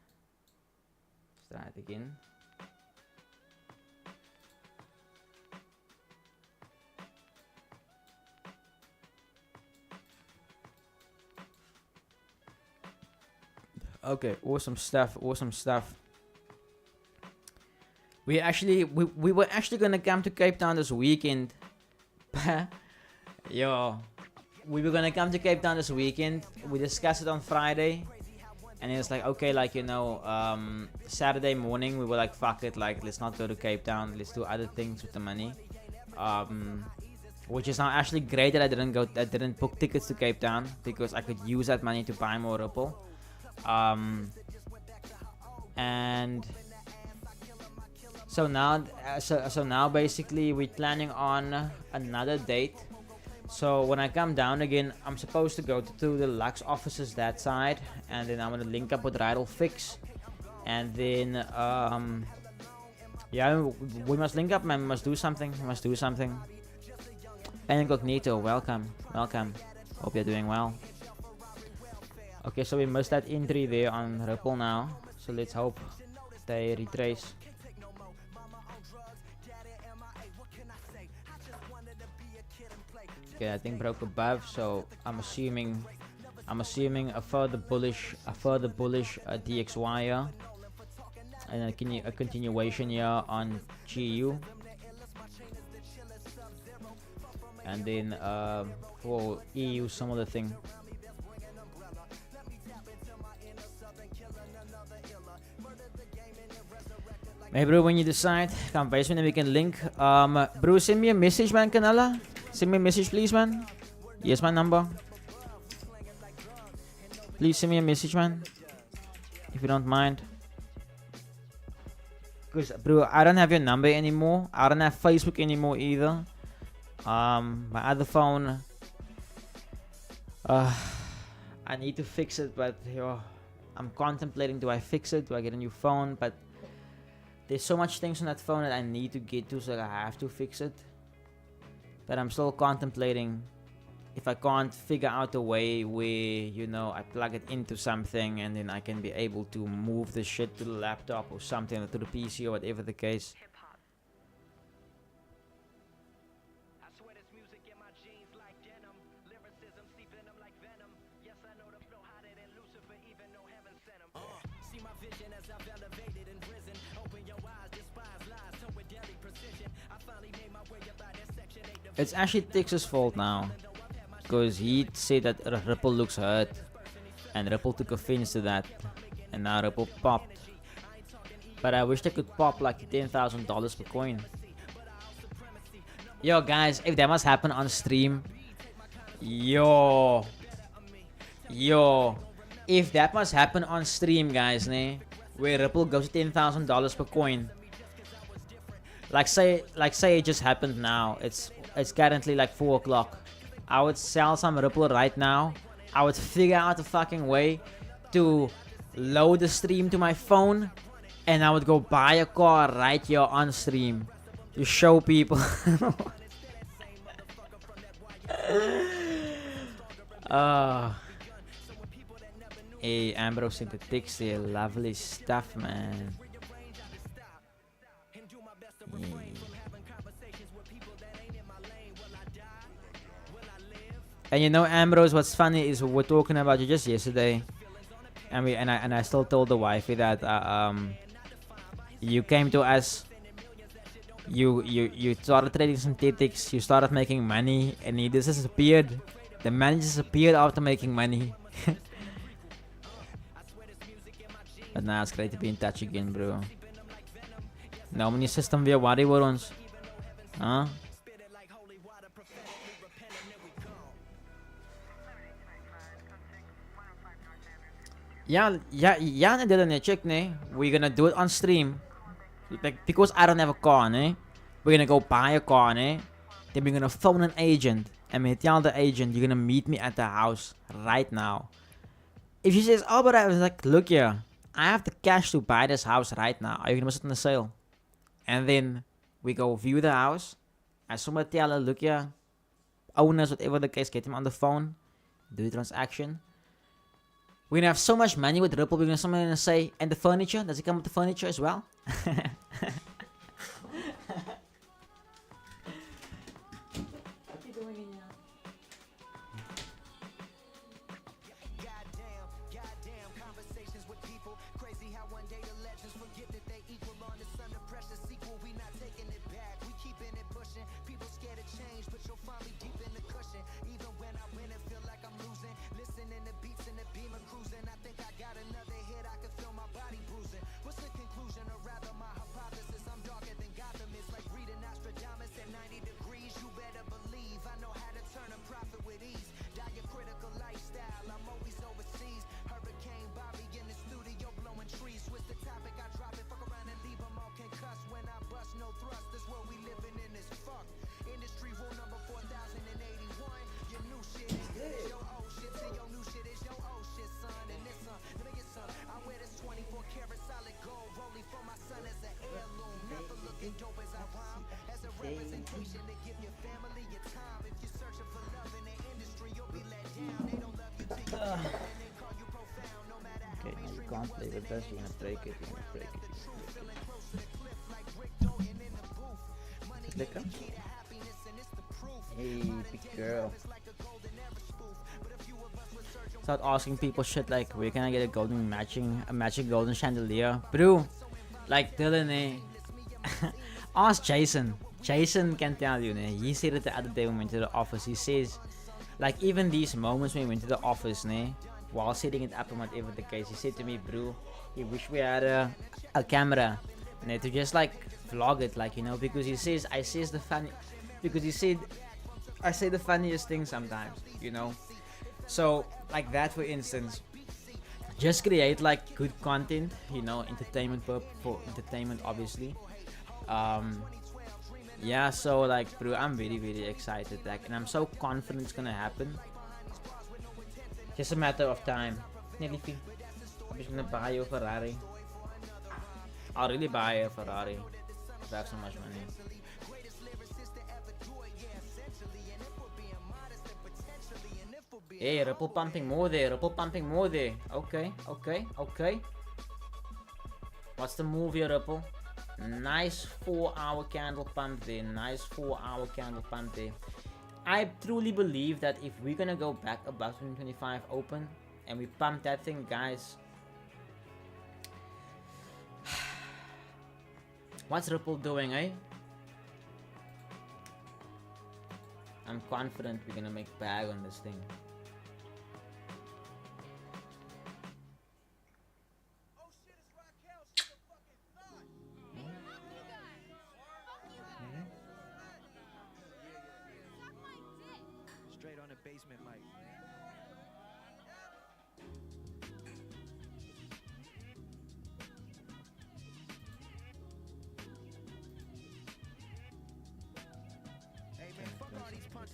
[SPEAKER 1] Let's try it again. Okay, awesome stuff, awesome stuff. We were actually gonna come to Cape Town this weekend. Yo, we were gonna come to Cape Town this weekend. We discussed it on Friday, and it was like, okay, like Saturday morning we were like, fuck it, like let's not go to Cape Town. Let's do other things with the money. Which is now actually great that I didn't book tickets to Cape Town because I could use that money to buy more Ripple. And so now basically we're planning on another date. So when I come down again, I'm supposed to go to the Luxe offices that side, and then I'm gonna link up with Rydal Fix, and then yeah, we must link up, man. We must do something. And Incognito, welcome. Hope you're doing well. Okay, so we missed that entry there on Ripple now. So let's hope they retrace. Okay, I think broke above, so I'm assuming a further bullish DXY here, and a continuation here on GU, and then for EU some other thing. Hey bro, when you decide, come base me and we can link. Bro, send me a message, man, Canala. Send me a message, please, man. Here's my number. Please send me a message, man, if you don't mind. Cause, bro, I don't have your number anymore. I don't have Facebook anymore either. My other phone. I need to fix it, but yo, I'm contemplating. Do I fix it? Do I get a new phone? But there's so much things on that phone that I need to get to, so I have to fix it. But I'm still contemplating if I can't figure out a way where, I plug it into something and then I can be able to move the shit to the laptop or something, or to the PC or whatever the case. It's actually Texas' fault now, because he said that Ripple looks hurt, and Ripple took offense to that, and now Ripple popped. But I wish they could pop like $10,000 per coin. Yo guys, if that must happen on stream, yo, Yo, if that must happen on stream, guys, ne, where Ripple goes to $10,000 per coin, like say it just happened now. It's currently like 4 o'clock. I would sell some Ripple right now. I would figure out a fucking way to load the stream to my phone, and I would go buy a car right here on stream to show people. Hey, Ambrose Synthetics here. Lovely stuff, man. Yeah. And you know, Ambrose, what's funny is we were talking about you just yesterday, and I still told the wifey that you came to us, you started trading synthetics, you started making money, and he disappeared. The man disappeared after making money. But now it's great to be in touch again, bro. Nou, meneer system weer worry oor ons. Huh? Yeah, Dylan, check, ne? We're gonna do it on stream. Like, because I don't have a car, ne? We're gonna go buy a car, ne? Then we're gonna phone an agent. And we tell the agent, you're gonna meet me at the house right now. If she says, oh, but I was like, look here, I have the cash to buy this house right now. Are you gonna sit on the sale? And then we go view the house. I somebody tell her, look here, owners, whatever the case, get him on the phone, do the transaction. We're gonna have so much money with Ripple. We're gonna say, and the furniture, does it come with the furniture as well? Okay, now you can't play with this, you're gonna break it, Lekker? Hey, big girl. Start asking people shit like, where can I get a matching golden chandelier? Bro, like Dylan, eh? Ask Jason. Jason can tell you, ne? He said it the other day when we went to the office. He says, like, even these moments when we went to the office, ne? While setting it up and whatever the case, he said to me, bro, he wish we had a camera, ne? To just like vlog it, like, you know, because he says, I say the funniest things sometimes, you know. So, like that, for instance, just create like good content, you know, for entertainment, obviously. Yeah, so like, bro, I'm very, very excited, like, and I'm so confident it's gonna happen. Just a matter of time. I'm just gonna buy you a Ferrari. I'll really buy a Ferrari if I have so much money. Hey, Ripple pumping more there. Okay. What's the move here, Ripple? Nice 4-hour candle pump there. I truly believe that if we're gonna go back above 2025 open and we pump that thing, guys. What's Ripple doing, eh? I'm confident we're gonna make bag on this thing.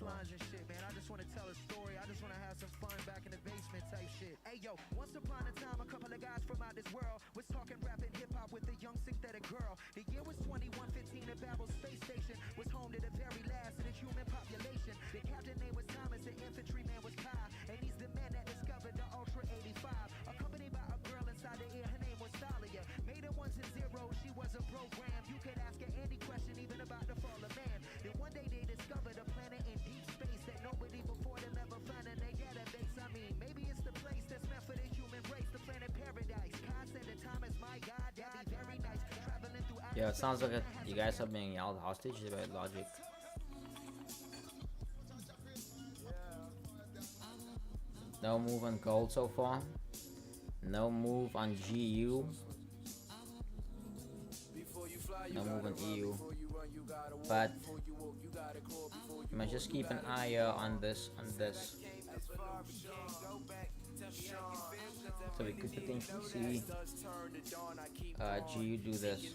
[SPEAKER 2] punchlines and shit, man. I just wanna tell a story. I just wanna have some fun back in the basement type shit. Hey yo, once upon a time, a couple of guys from out this world was talking rap and hip hop with a young synthetic girl. The year was 2115 and Babel space station was home to the very last of the human population. The captain name was Thomas, the infantryman was Kai, and he's the man that discovered the Ultra 85. Accompanied by a girl inside the ear, her name was Thalia. Made it ones and zeros, she was a program. You could ask her any question, even about the fall of man. Then one day they discovered a planet in deep space that nobody before them ever found in their database. I mean, maybe it's the place that's meant for the human race, the planet paradise. Kai said that Thomas, my God, that'd be very nice. Traveling through
[SPEAKER 1] Yeah, it sounds like you guys are being held hostage by Logic. No move on gold so far. No move on GU. No move on EU. But you must just keep an eye on this. So we could potentially see GU do this.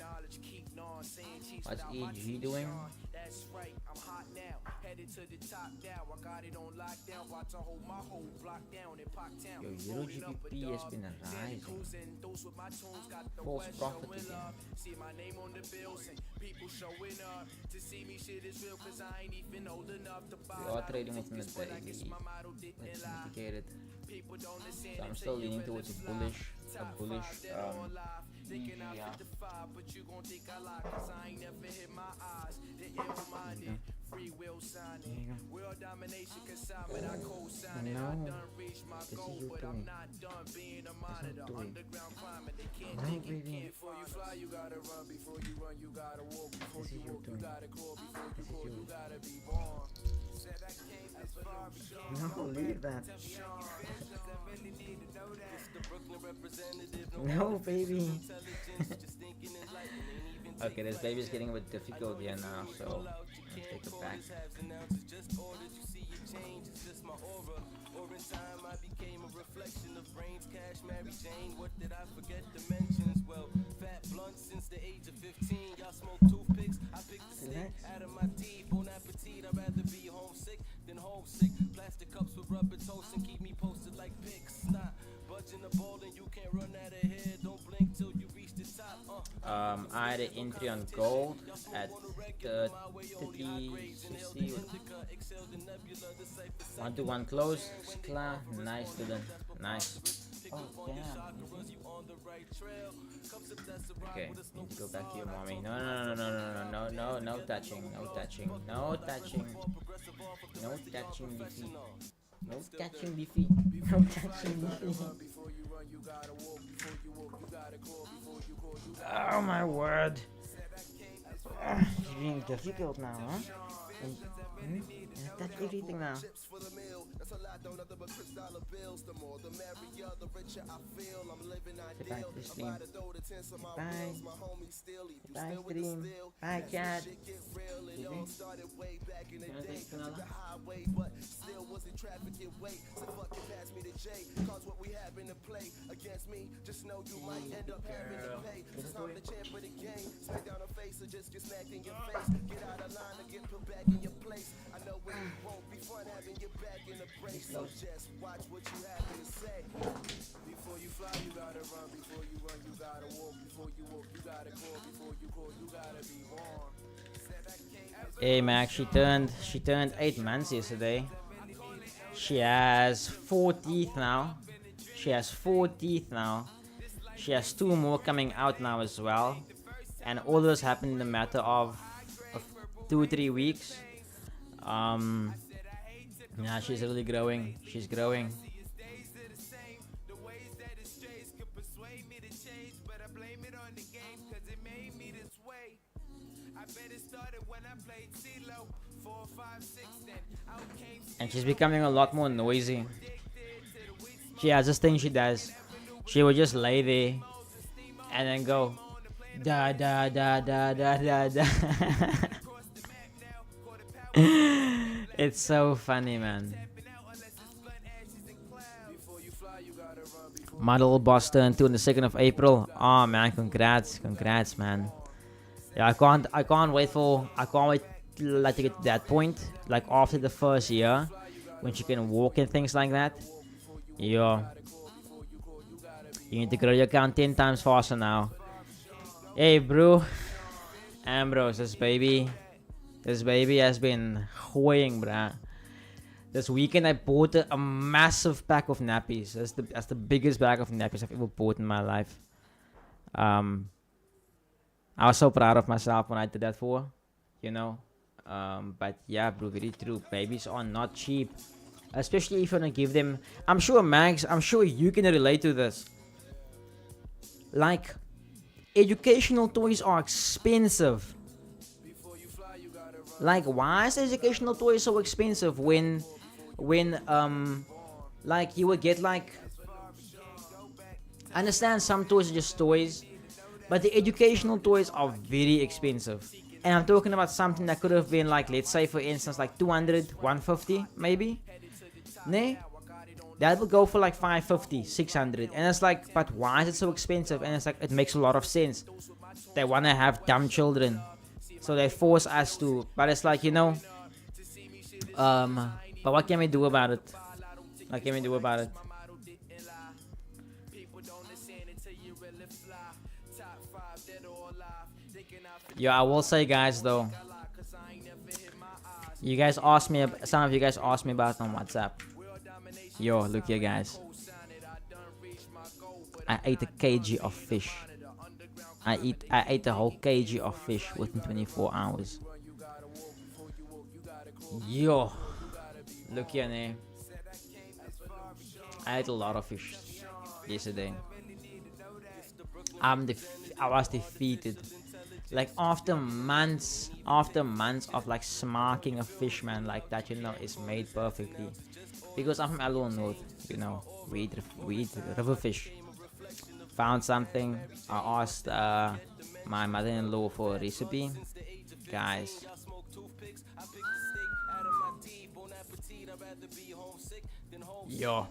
[SPEAKER 1] What's EG doing? Yo, Euro GBP has been rising. False profit again. We are trading within the daily. Let's indicate it. So I'm still leaning towards a bullish yeah. Free will signing, world domination consignment. I co-sign it. I done reached my goal, but I'm not done being a monitor. Underground climate, they can't think it can't. Before you fly, you gotta run. Before you run, you gotta walk. Before you walk, you gotta crawl. Before you crawl, you gotta be born. Said I came as far as No, leave that. No, baby. Okay, this baby's getting a bit difficult here now, so let's take it back. Time I became a reflection of brains, cash, Mary Jane. What did I forget to mention? Well, fat blunt since the age of 15. Y'all smoke toothpicks. I pick the stick out of my teeth. Bon appetit. I'd rather be homesick than homesick. Plastic cups with rubber toast and keep me posted like pics. Nah, budging the ball and you can't run out of here. Don't blink till you reach the top. I had an entry on gold at 3060. 1-to-1 close. Skla. Nice, student. Nice. Oh, damn. Okay, need to go back to your mommy. No touching. No touching, Beefy. No touching, Beefy. No touching, Beefy. Oh my word. It's being difficult now, huh? That's everything now. Say bye to the stream. Bye. Bye stream. Bye chat.
[SPEAKER 2] Just get smacked in your face. Get out of line and get put back in your place. I know it won't be fun having you back in the brace. So just watch what you have to say. Before you fly, you gotta run. Before you run, you gotta walk. Before you walk, you gotta crawl. Before you crawl, you gotta be warm.
[SPEAKER 1] Hey Max, she turned 8 months yesterday. She has 4 teeth now. She has 2 more coming out now as well. And all this happened in a matter of 2-3 weeks. Yeah, she's really growing. She's growing. And she's becoming a lot more noisy. She has this thing she does. She will just lay there and then go da da da da da da da. It's so funny, man. My little boss turned 2 on the 2nd of April. Oh man, congrats, man. Yeah, I can't wait like to get to that point, like after the first year, when she can walk and things like that, yo, you need to grow your account 10 times faster now. Hey, bro, Ambrose, this baby has been hoying, bruh. This weekend I bought a massive pack of nappies. That's the biggest bag of nappies I've ever bought in my life. I was so proud of myself when I did that for, you know. But yeah, bro, very true. Babies are not cheap, especially if you wanna give them. I'm sure, Max. I'm sure you can relate to this. Like, educational toys are expensive. Like, why is educational toys so expensive when like you would get like, I understand some toys are just toys, but the educational toys are very expensive. And I'm talking about something that could have been like, let's say for instance, like 200, 150 maybe. Nah, that would go for like 550, 600. And it's like, but why is it so expensive? And it's like, it makes a lot of sense. They want to have dumb children, so they force us to. But it's like, you know, but what can we do about it? What can we do about it? Yo, I will say, guys, though, you guys asked me, some of you guys asked me about it on WhatsApp. Yo, look here, guys. I ate a kg of fish. I ate a whole kg of fish within 24 hours. Yo, look here, man. I ate a lot of fish yesterday. I was defeated. Like after months of like smarking a fish, man, like that, you know, is made perfectly. Because I'm from Alone North, you know, we eat river fish. Found something. I asked my mother-in-law for a recipe. Guys, yo,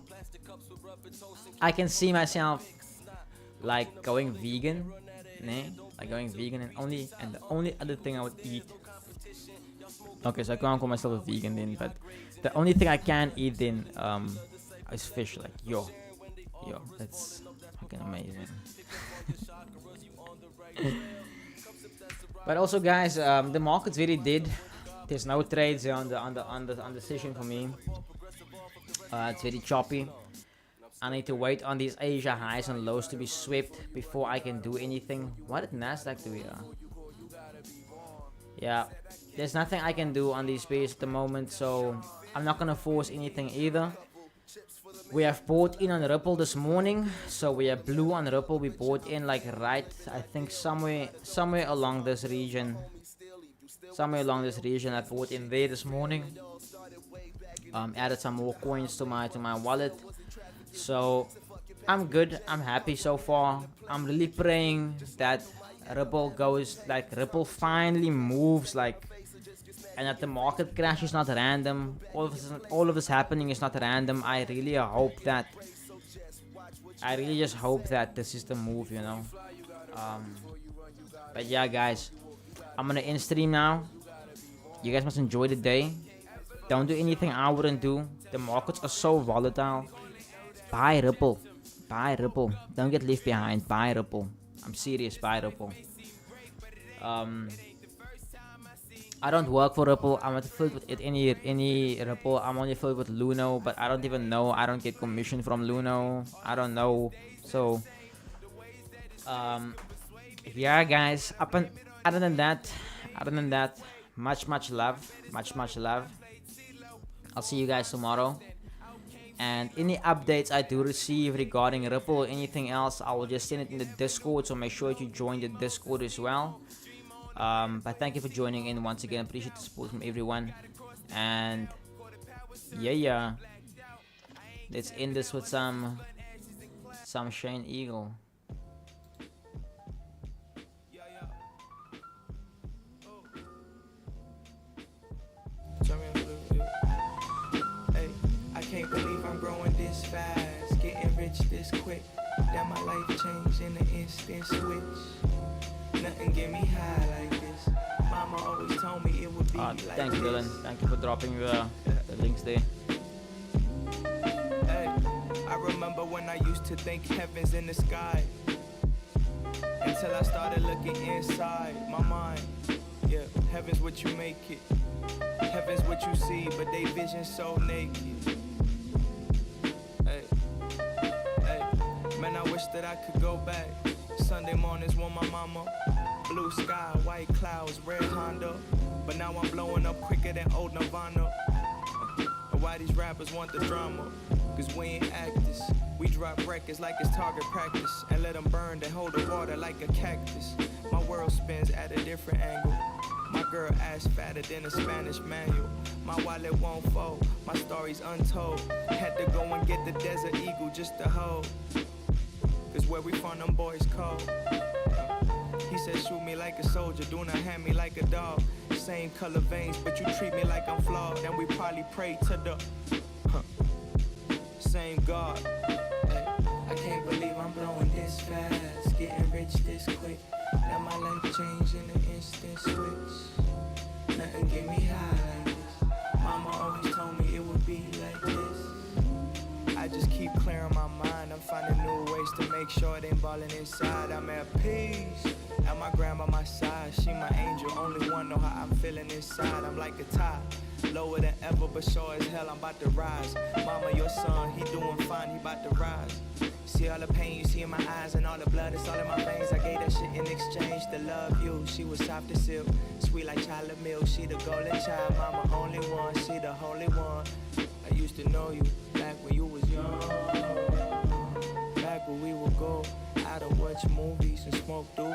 [SPEAKER 1] I can see myself like going vegan, né? Like going vegan, and the only other thing I would eat. Okay, so I can't call myself a vegan then, but the only thing I can eat then is fish. Like yo, that's fucking amazing. But also, guys, the market's very dead. There's no trades on the session for me. It's very choppy. I need to wait on these Asia highs and lows to be swept before I can do anything. What did Nasdaq do here? Yeah, there's nothing I can do on these space at the moment, so I'm not gonna force anything either. We have bought in on Ripple this morning, so we are blue on Ripple. We bought in like right, I think somewhere along this region. Somewhere along this region, I bought in there this morning. Added some more coins to my wallet. So I'm good. I'm happy so far. I'm really praying that Ripple goes, like Ripple finally moves, like, and that the market crash is not random. All of this happening is not random. I really just hope that this is the move, you know. But yeah, guys, I'm gonna end stream now. You guys must enjoy the day. Don't do anything I wouldn't do. The markets are so volatile. Buy Ripple. Buy Ripple. Don't get left behind. Buy Ripple. I'm serious. Buy Ripple. I don't work for Ripple. I'm not filled with any Ripple. I'm only filled with Luno, but I don't even know. I don't get commission from Luno. I don't know. So, yeah, guys. Other than that, much love. Much love. I'll see you guys tomorrow. And any updates I do receive regarding Ripple or anything else, I will just send it in the Discord. So make sure you join the Discord as well. But thank you for joining in once again. Appreciate the support from everyone. And yeah. Let's end this with some Shane Eagle.
[SPEAKER 3] Can't believe I'm growing this fast, getting rich this quick. That my life changed in an instant switch. Nothing get me high like this. Mama always told me it would be like
[SPEAKER 1] Thanks,
[SPEAKER 3] this.
[SPEAKER 1] Dylan. Thank you for dropping the links there.
[SPEAKER 3] Hey, I remember when I used to think heaven's in the sky, until I started looking inside my mind. Yeah, heaven's what you make it. Heaven's what you see, but they vision so naked. Hey, hey, man, I wish that I could go back. Sunday mornings with my mama, blue sky, white clouds, red Honda. But now I'm blowing up quicker than old Nirvana. And why these rappers want the drama? Cause we ain't actors. We drop records like it's target practice and let them burn to hold the water like a cactus. My world spins at a different angle. My girl ass fatter than a Spanish manual. My wallet won't fold, my story's untold. Had to go and get the Desert Eagle just to hold. Cause where we from, them boys cold. He said shoot me like a soldier, do not hand me like a dog. Same color veins, but you treat me like I'm flawed. And we probably pray to the same God.
[SPEAKER 2] Hey, I can't believe I'm blowing this fast, getting rich this quick. Now my life changed in an instant switch. Nothing get me high like this. Mama always told me it would be like this.
[SPEAKER 3] I just keep clearing my mind. I'm finding new ways to make sure it ain't balling inside. I'm at peace. At my grandma my side, she my angel. Only one know how I'm feeling inside. I'm like a tide, lower than ever, but sure as hell I'm about to rise. Mama, your son, he doing fine, he about to rise. See all the pain you see in my eyes and all the blood that's all in my veins. I gave that shit in exchange to love you. She was soft as silk, sweet like chocolate milk. She the golden child, mama only one. She the holy one. I used to know you back when you was young. Back when we would go out and watch movies and smoke doobies.